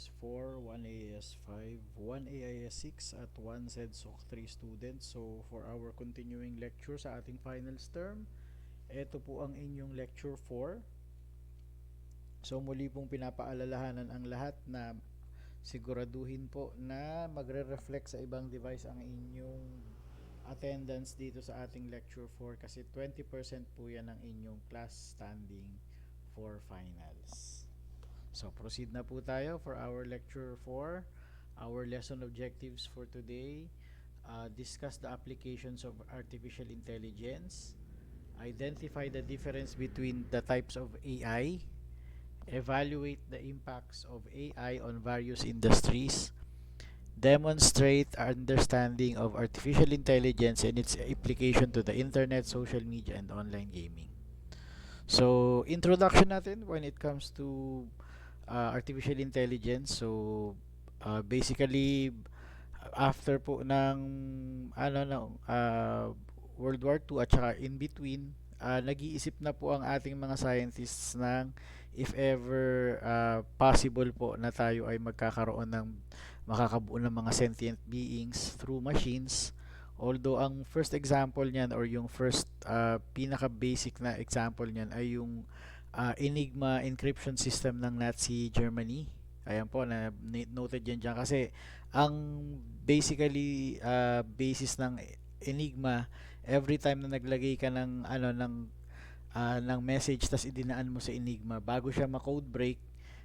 AIS 4, 1 AIS 5, 1 AIS 6 at 1 ZSOC 3 students. So for our continuing lecture sa ating finals term, ito po ang inyong lecture 4. So muli pong pinapaalalahanan ang lahat na siguraduhin po na magre-reflect sa ibang device ang inyong attendance dito sa ating lecture 4 kasi 20% po yan ang inyong class standing for finals. So proceed na po tayo for our lecture 4. Our lesson objectives for today: discuss the applications of artificial intelligence, identify the difference between the types of AI, evaluate the impacts of AI on various industries, demonstrate understanding of artificial intelligence and its application to the internet, social media, and online gaming. So, introduction natin when it comes to artificial intelligence. So, basically, after po ng World War II at saka in between, nag-iisip na po ang ating mga scientists ng if ever possible po na tayo ay magkakaroon ng makakabuo ng mga sentient beings through machines. Although ang first example niyan or yung first pinaka-basic na example niyan ay yung Enigma encryption system ng Nazi Germany. Ayan po, na noted yan dyan kasi ang basically basis ng Enigma, every time na naglagay ka ng message tas idinaan mo sa Enigma, bago siya ma-code break,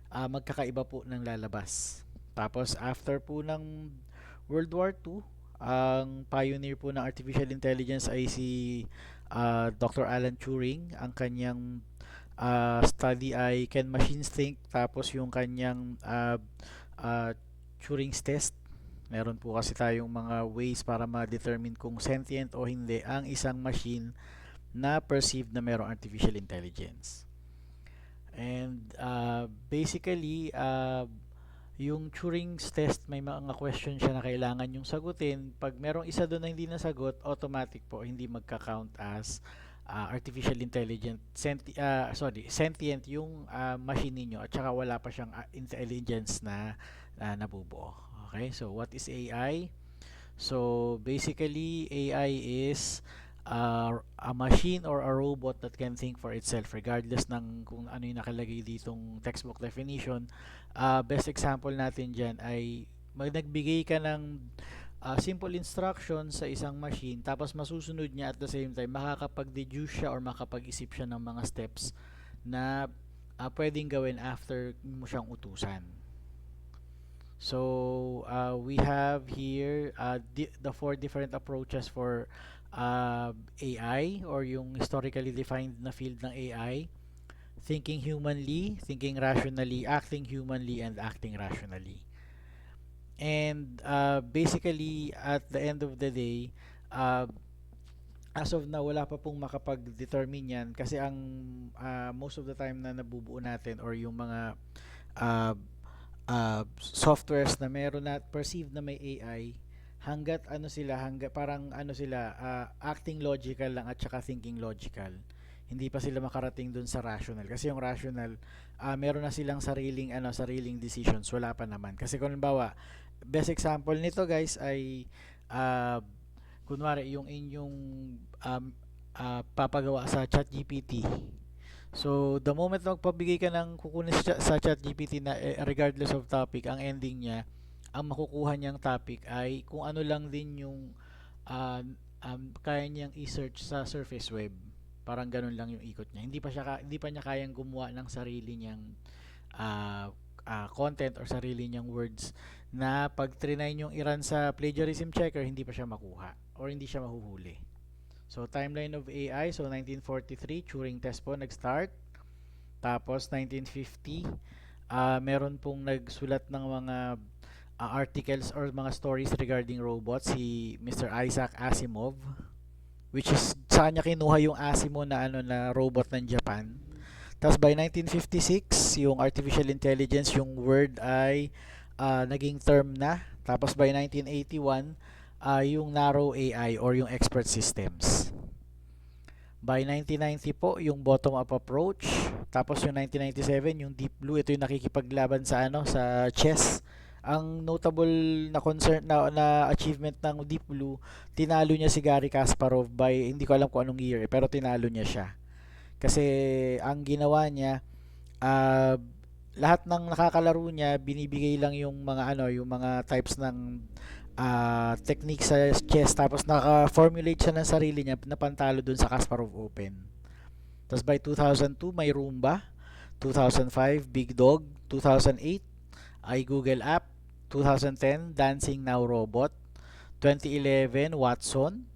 magkakaiba po ng lalabas. Tapos after po ng World War II, ang pioneer po ng artificial intelligence ay si Dr. Alan Turing. Ang kanyang study ay Can Machines Think? Tapos yung kanyang Turing's Test. Meron po kasi tayong mga ways para ma-determine kung sentient o hindi ang isang machine na perceived na merong artificial intelligence. And basically, yung Turing's test, may mga question siya na kailangan yung sagutin. Pag merong isa doon na hindi nasagot, automatic po hindi magka-count as artificial intelligent sentient yung machine niyo at saka wala pa siyang intelligence na nabubuo. Okay, so what is AI? So basically, AI is a machine or a robot that can think for itself regardless ng kung ano yung nakalagay ditong textbook definition. Best example natin dyan ay nagbigay ka ng simple instruction sa isang machine tapos masusunod niya at the same time makakapag-deduce siya or makapag-isip siya ng mga steps na pwedeng gawin after mo siyang utusan. So we have here the four different approaches for AI or yung historically defined na field ng AI: thinking humanly, thinking rationally, acting humanly, and acting rationally. And basically, at the end of the day, as of now, wala pa pong makapag-determine yan kasi ang most of the time na nabubuo natin or yung mga softwares na meron na perceived na may AI, hanggat parang acting logical lang at saka thinking logical. Hindi pa sila makarating dun sa rational kasi yung rational meron na silang sariling decisions, wala pa naman. Kasi kung halimbawa, best example nito guys ay kunwari yung inyong papagawa sa ChatGPT. So, the moment na magpabigay ka ng kukunin sa ChatGPT na regardless of topic, ang ending niya, ang makukuha niyang topic ay kung ano lang din yung kaya niyang i-search sa surface web. Parang ganun lang yung ikot niya. Hindi pa niya kayang gumawa ng sarili niyang content or sarili niyang words na pag trinay niyong i-run sa plagiarism checker, hindi pa siya makuha or hindi siya mahuhuli. So, timeline of AI. So, 1943, Turing test po nag-start. Tapos, 1950, meron pong nagsulat ng mga articles or mga stories regarding robots, si Mr. Isaac Asimov, which is saan niya kinuha yung Asimov na robot ng Japan. Tapos, by 1956, yung artificial intelligence, yung word ay naging term na. Tapos, by 1981, yung narrow AI or yung expert systems. By 1990 po, yung bottom-up approach. Tapos yung 1997, yung Deep Blue, ito yung nakikipaglaban sa sa chess. Ang notable na concern na achievement ng Deep Blue, tinalo niya si Garry Kasparov by hindi ko alam kung anong year, pero tinalo niya siya. Kasi ang ginawa niya, ah, lahat ng nakakalaro niya binibigay lang yung mga yung mga types ng technique sa chess, tapos naka-formulate siya ng sarili niya na pantalo dun sa Kasparov Open. Tapos by 2002 may Roomba, 2005 Big Dog, 2008 ay Google App, 2010 Dancing Now Robot, 2011 Watson,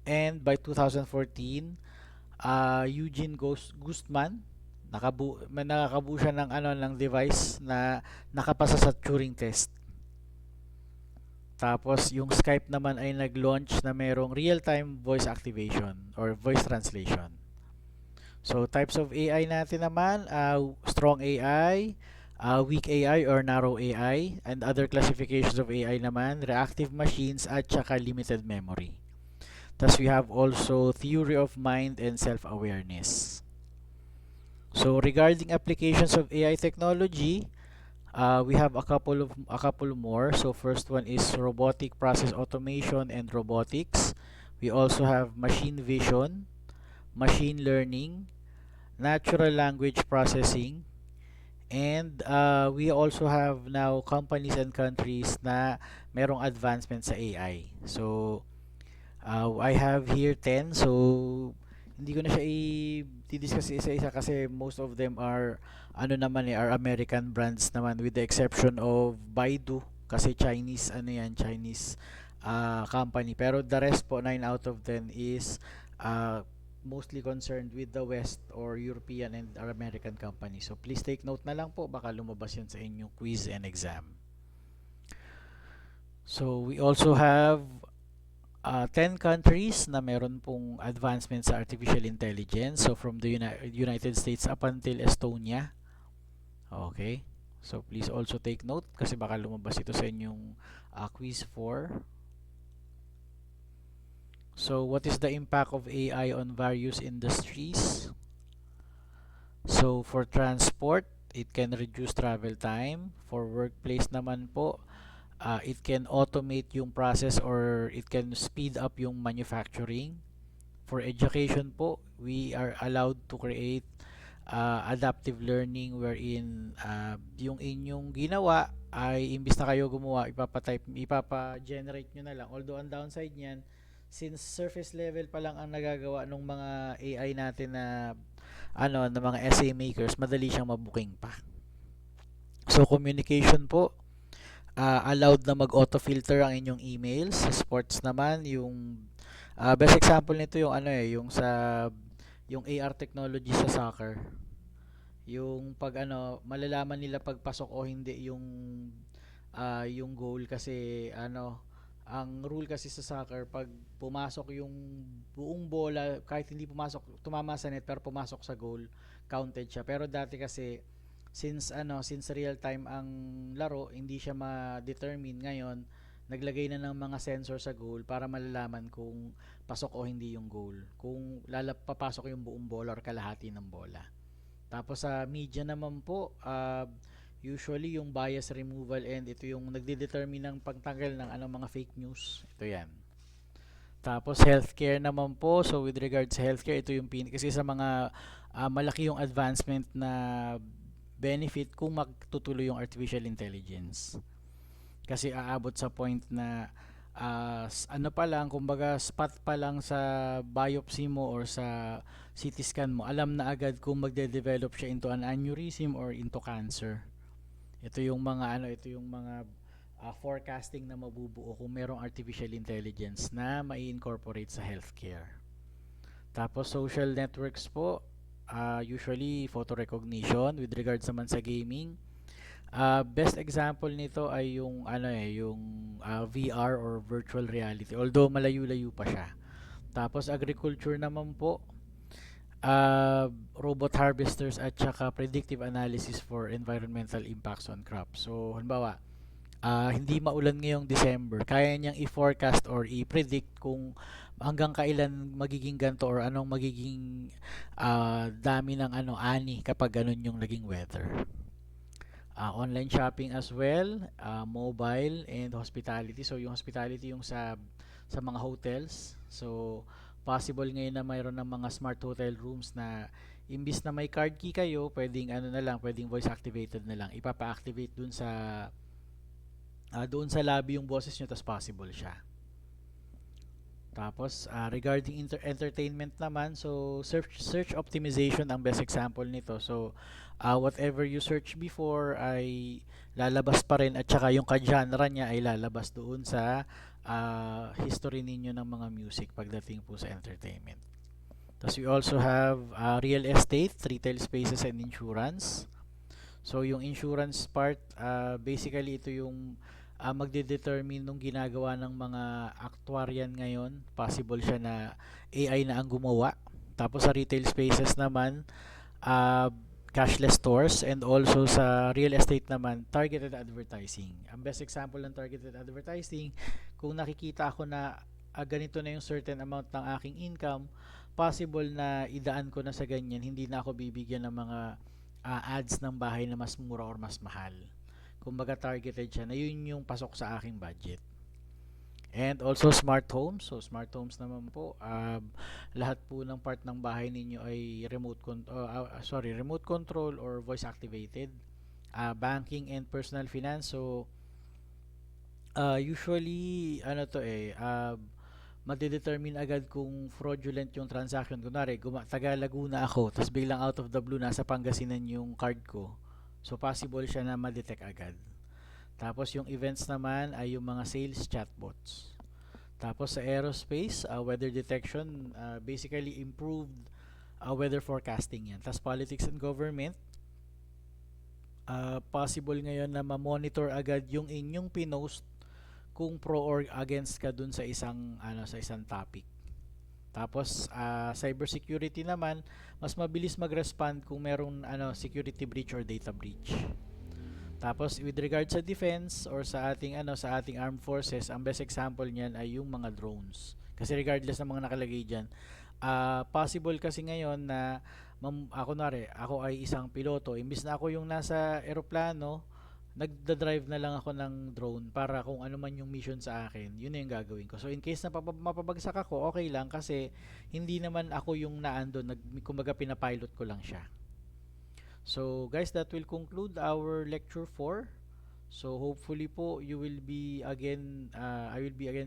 and by 2014 Eugene Gustman, nakakabuo siya ng ng device na nakapasa sa Turing test. Tapos yung Skype naman ay nag-launch na merong real-time voice activation or voice translation. So types of AI natin naman, strong AI, weak AI or narrow AI, and other classifications of AI naman, reactive machines at saka limited memory. Tapos we have also theory of mind and self-awareness. So regarding applications of AI technology, we have a couple more. So first one is robotic process automation and robotics. We also have machine vision, machine learning, natural language processing, and we also have now companies and countries na merong advancement sa AI. So I have here 10. So hindi ko na siya i-discuss isa-isa kasi most of them are are American brands naman, with the exception of Baidu kasi Chinese Chinese company. Pero the rest po, 9 out of 10 is mostly concerned with the West or European and American company. So please take note na lang po, baka lumabas yan sa inyong quiz and exam. So we also have 10 countries na meron pong advancement sa artificial intelligence. So from the United States up until Estonia. Okay. So please also take note kasi baka lumabas ito sa inyong quiz 4. So what is the impact of AI on various industries? So for transport, it can reduce travel time. For workplace naman po, it can automate yung process or it can speed up yung manufacturing. For education po, we are allowed to create adaptive learning wherein yung inyong ginawa ay imbis na kayo gumawa, ipapa-generate nyo na lang. Although ang downside niyan, since surface level pa lang ang nagagawa ng mga AI natin na ng mga essay makers, madali siyang mabuking pa. So communication po, allowed na mag-auto-filter ang inyong emails. Sa sports naman, yung best example nito yung yung AR technology sa soccer. Yung pag malalaman nila pagpasok o hindi yung goal kasi ang rule kasi sa soccer, pag pumasok yung buong bola, kahit hindi pumasok, tumama sa net pero pumasok sa goal, counted siya. Pero dati kasi since real time ang laro, hindi siya ma-determine. Ngayon naglagay na ng mga sensor sa goal para malalaman kung pasok o hindi yung goal, kung papasok yung buong bola or kalahati ng bola. Tapos sa media naman po, usually yung bias removal, and ito yung nagde-determine ng pagtanggal ng mga fake news. Ito yan. Tapos healthcare naman po. So with regards sa healthcare, ito yung kasi sa mga malaki yung advancement na benefit kung magtutuloy yung artificial intelligence. Kasi aabot sa point na pa lang, kumbaga spot pa lang sa biopsy mo or sa CT scan mo, alam na agad kung magde-develop siya into an aneurysm or into cancer. Ito yung mga forecasting na mabubuo kung merong artificial intelligence na mai-incorporate sa healthcare. Tapos social networks po, usually photo recognition. With regards naman sa gaming, best example nito ay yung VR or virtual reality, although malayo-layo pa siya. Tapos agriculture naman po, robot harvesters at saka predictive analysis for environmental impacts on crops. So halimbawa, hindi maulan ngayong December, kaya niyang i-forecast or i-predict kung hanggang kailan magiging ganto or anong magiging dami ng ani kapag ganun yung naging weather. Online shopping as well, mobile and hospitality. So yung hospitality yung sa mga hotels. So possible ngayon na mayroon ng mga smart hotel rooms na imbis na may card key kayo, pwedeng na lang, pwedeng voice activated na lang. Ipapa-activate doon sa lobby yung boses nyo, tas possible siya. Tapos, regarding entertainment naman, so search optimization ang best example nito. So, whatever you search before ay lalabas pa rin, at saka yung ka-genre niya ay lalabas doon sa history ninyo ng mga music pagdating po sa entertainment. Tapos we also have real estate, retail spaces and insurance. So yung insurance part, basically ito yung magde-determine nung ginagawa ng mga actuarian ngayon. Possible siya na AI na ang gumawa. Tapos sa retail spaces naman, uh, cashless stores, and also sa real estate naman, targeted advertising. Ang best example ng targeted advertising, kung nakikita ako na ganito na yung certain amount ng aking income, possible na idaan ko na sa ganyan, hindi na ako bibigyan ng mga ads ng bahay na mas mura or mas mahal. Kumbaga targeted siya na yun yung pasok sa aking budget. And also smart homes. So smart homes naman po, lahat po ng part ng bahay ninyo ay remote control or voice activated. Banking and personal finance. So usually madedetermine agad kung fraudulent yung transaction. Kunwari, taga Laguna ako, tapos biglang out of the blue nasa Pangasinan yung card ko. So possible siya na ma-detect agad. Tapos yung events naman ay yung mga sales chatbots. Tapos sa aerospace, weather detection, basically improved weather forecasting yan. Tapos politics and government, possible ngayon na ma-monitor agad yung inyong pinost kung pro or against ka dun sa isang topic. Tapos cybersecurity naman, mas mabilis mag-respond kung merong security breach or data breach. Tapos with regard sa defense or sa ating armed forces, ang best example niyan ay yung mga drones. Kasi regardless ng mga nakalagay diyan, possible kasi ngayon na ako ay isang piloto, imbis na ako yung nasa eroplano, nagda-drive na lang ako ng drone para kung ano man yung mission sa akin, yun na yung gagawin ko. So in case na mapabagsak ako, okay lang kasi hindi naman ako yung naandun, kumbaga pinapilot ko lang siya. So guys, that will conclude our lecture 4. So hopefully po I will be again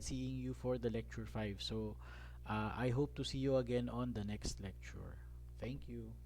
seeing you for the lecture 5. So I hope to see you again on the next lecture. Thank you.